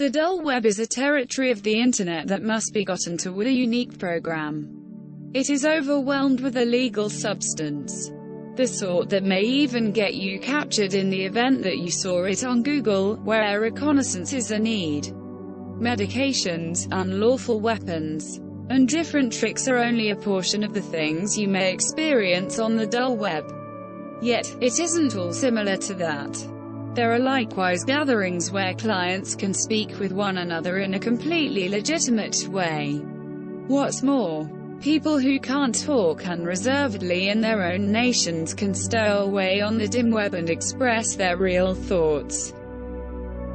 The dull web is a territory of the Internet that must be gotten to with a unique program. It is overwhelmed with illegal substance. The sort that may even get you captured in the event that you saw it on Google, where reconnaissance is a need. Medications, unlawful weapons, and different tricks are only a portion of the things you may experience on the dull web. Yet, it isn't all similar to that. There are likewise gatherings where clients can speak with one another in a completely legitimate way. What's more, people who can't talk unreservedly in their own nations can stow away on the dim web and express their real thoughts.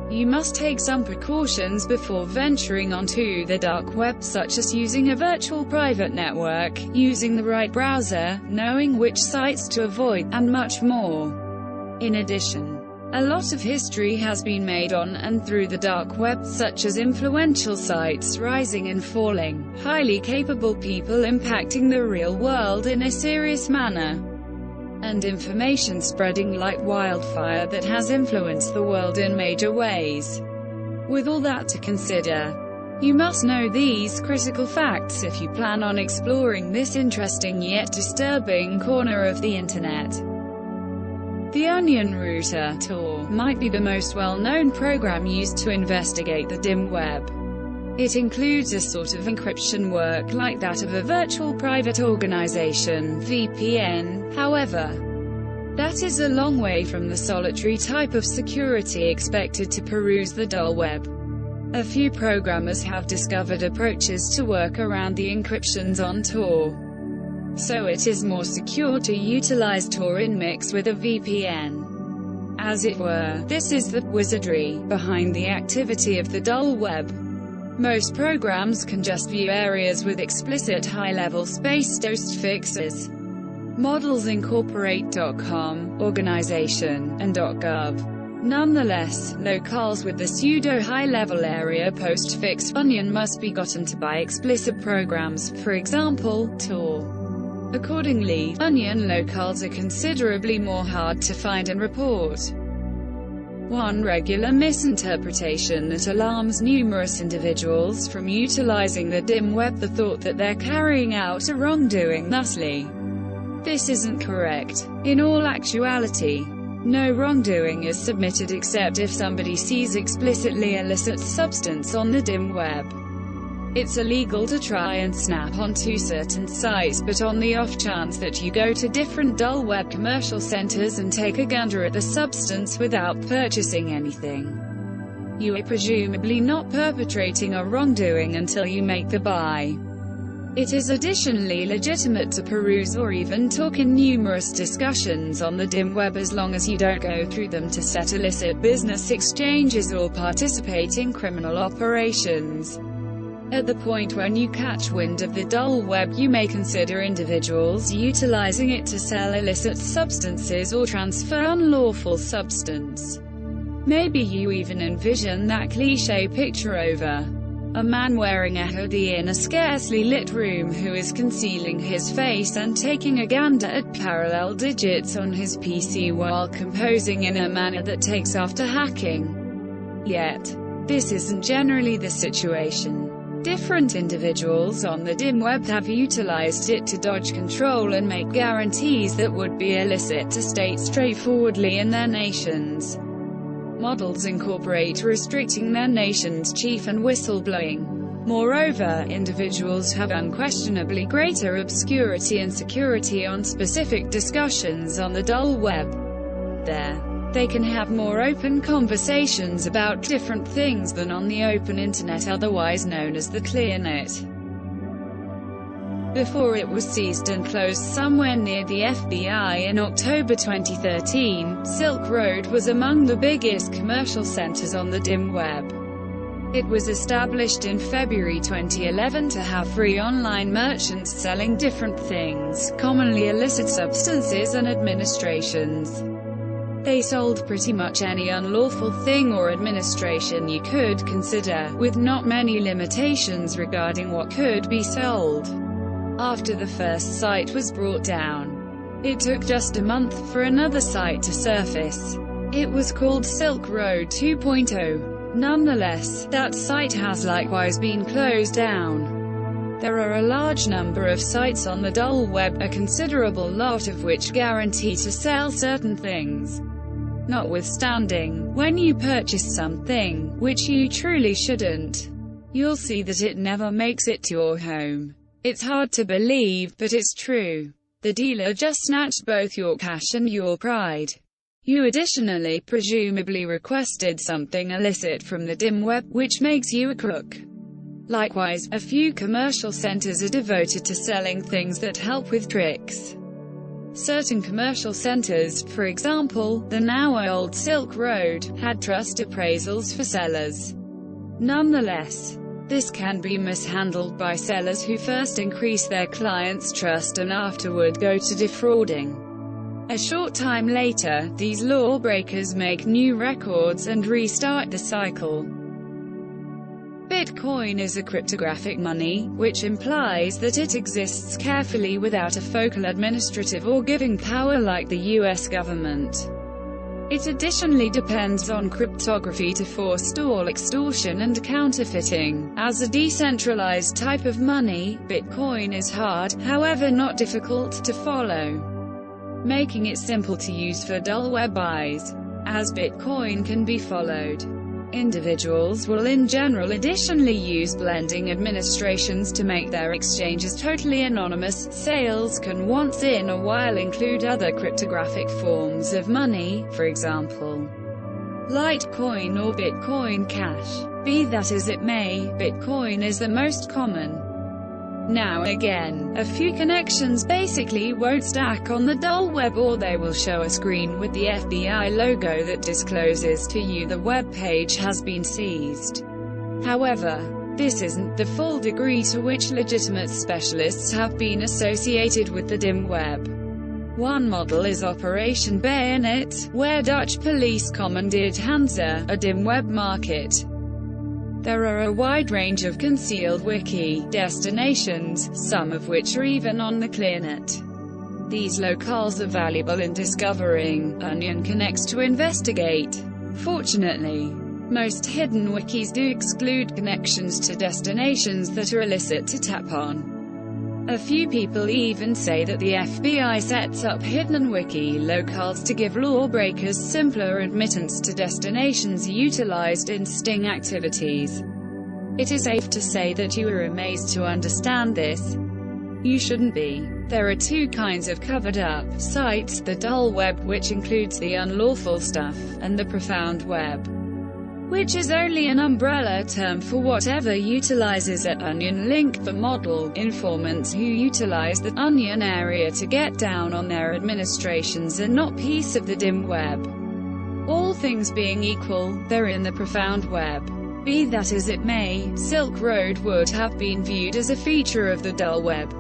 You must take some precautions before venturing onto the dark web, such as using a virtual private network, using the right browser, knowing which sites to avoid, and much more. In addition, a lot of history has been made on and through the dark web, such as influential sites rising and falling, highly capable people impacting the real world in a serious manner, and information spreading like wildfire that has influenced the world in major ways. With all that to consider, you must know these critical facts if you plan on exploring this interesting yet disturbing corner of the Internet. The Onion Router Tor might be the most well-known program used to investigate the dim web. It includes a sort of encryption work like that of a virtual private organization, VPN, however. That is a long way from the solitary type of security expected to peruse the dull web. A few programmers have discovered approaches to work around the encryptions on Tor, so it is more secure to utilize Tor in mix with a VPN. As it were, this is the wizardry behind the activity of the dull web. Most programs can just view areas with explicit high-level space-dosed fixes. Models incorporate .com, organization, and .gov. Nonetheless, locales with the pseudo-high-level area postfix Onion must be gotten to by explicit programs, for example, Tor. Accordingly, Onion locales are considerably more hard to find and report. One regular misinterpretation that alarms numerous individuals from utilizing the dim web, the thought that they're carrying out a wrongdoing thusly. This isn't correct. In all actuality, no wrongdoing is submitted except if somebody sees explicitly illicit substance on the dim web. It's illegal to try and snap onto certain sites, but on the off chance that you go to different dull web commercial centers and take a gander at the substance without purchasing anything, you are presumably not perpetrating a wrongdoing until you make the buy. It is additionally legitimate to peruse or even talk in numerous discussions on the dim web as long as you don't go through them to set illicit business exchanges or participate in criminal operations. At the point when you catch wind of the dull web, you may consider individuals utilizing it to sell illicit substances or transfer unlawful substance. Maybe you even envision that cliché picture over a man wearing a hoodie in a scarcely lit room who is concealing his face and taking a gander at parallel digits on his PC while composing in a manner that takes after hacking. Yet, this isn't generally the situation. Different individuals on the dim web have utilized it to dodge control and make guarantees that would be illicit to state straightforwardly in their nations. Models incorporate restricting their nation's chief and whistleblowing. Moreover, individuals have unquestionably greater obscurity and security on specific discussions on the dull web. There, they can have more open conversations about different things than on the open internet, otherwise known as the clearnet. Before it was seized and closed somewhere near the FBI in October 2013, Silk Road was among the biggest commercial centers on the dim web. It was established in February 2011 to have free online merchants selling different things, commonly illicit substances and administrations. They sold pretty much any unlawful thing or administration you could consider, with not many limitations regarding what could be sold. After the first site was brought down, it took just a month for another site to surface. It was called Silk Road 2.0. Nonetheless, that site has likewise been closed down. There are a large number of sites on the dull web, a considerable lot of which guarantee to sell certain things. Notwithstanding, when you purchase something, which you truly shouldn't, you'll see that it never makes it to your home. It's hard to believe, but it's true. The dealer just snatched both your cash and your pride. You additionally presumably requested something illicit from the dim web, which makes you a crook. Likewise, a few commercial centers are devoted to selling things that help with tricks. Certain commercial centers, for example, the now old Silk Road, had trust appraisals for sellers. Nonetheless, this can be mishandled by sellers who first increase their clients' trust and afterward go to defrauding. A short time later, these lawbreakers make new records and restart the cycle. Bitcoin is a cryptographic money, which implies that it exists carefully without a focal administrative or giving power like the US government. It additionally depends on cryptography to forestall extortion and counterfeiting. As a decentralized type of money, Bitcoin is hard, however not difficult, to follow, making it simple to use for dull web buys. As Bitcoin can be followed, individuals will in general additionally use blending administrations to make their exchanges totally anonymous. Sales can once in a while include other cryptographic forms of money, for example, Litecoin or Bitcoin Cash. Be that as it may, Bitcoin is the most common. Now again, a few connections basically won't stack on the dull web, or they will show a screen with the FBI logo that discloses to you the web page has been seized. However, this isn't the full degree to which legitimate specialists have been associated with the dim web. One model is Operation Bayonet, where Dutch police commandeered Hansa, a dim web market. There are a wide range of concealed wiki destinations, some of which are even on the ClearNet. These locales are valuable in discovering Onion connects to investigate. Fortunately, most hidden wikis do exclude connections to destinations that are illicit to tap on. A few people even say that the FBI sets up hidden wiki locales to give lawbreakers simpler admittance to destinations utilized in sting activities. It is safe to say that you are amazed to understand this. You shouldn't be. There are two kinds of covered-up sites: the dull web, which includes the unlawful stuff, and the profound web, which is only an umbrella term for whatever utilizes an Onion link. The model informants who utilize the Onion area to get down on their administrations are not piece of the dim web. All things being equal, they're in the profound web. Be that as it may, Silk Road would have been viewed as a feature of the dull web.